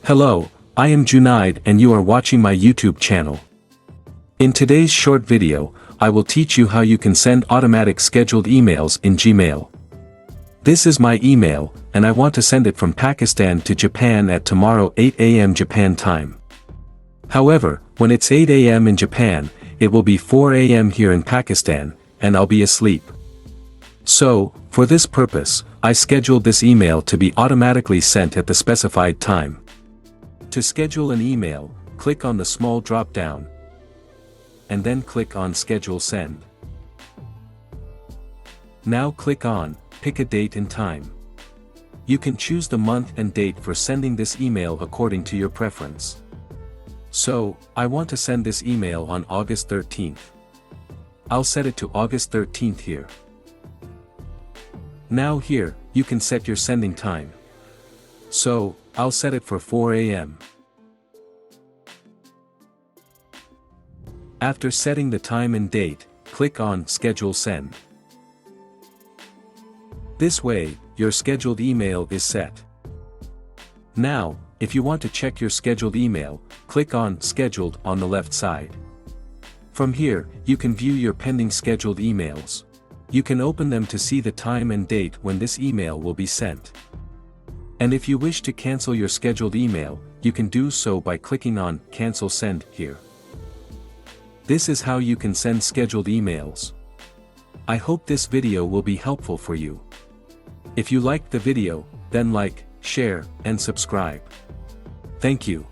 Hello, I am Junaid and you are watching my YouTube channel. In today's short video, I will teach you how you can send automatic scheduled emails in Gmail. This is my email, and I want to send it from Pakistan to Japan at tomorrow 8 a.m. Japan time. However, when it's 8 a.m. in Japan, it will be 4 a.m. here in Pakistan, and I'll be asleep. So, for this purpose, I scheduled this email to be automatically sent at the specified time. To schedule an email, click on the small drop-down, and then click on Schedule Send. Now click on Pick a date and time. You can choose the month and date for sending this email according to your preference. So, I want to send this email on August 13th. I'll set it to August 13th here. Now here, you can set your sending time. So, I'll set it for 4 a.m. After setting the time and date, click on Schedule Send. This way, your scheduled email is set. Now, if you want to check your scheduled email, click on Scheduled on the left side. From here, you can view your pending scheduled emails. You can open them to see the time and date when this email will be sent. And if you wish to cancel your scheduled email, you can do so by clicking on Cancel Send here. This is how you can send scheduled emails. I hope this video will be helpful for you. If you liked the video, then like, share, and subscribe. Thank you.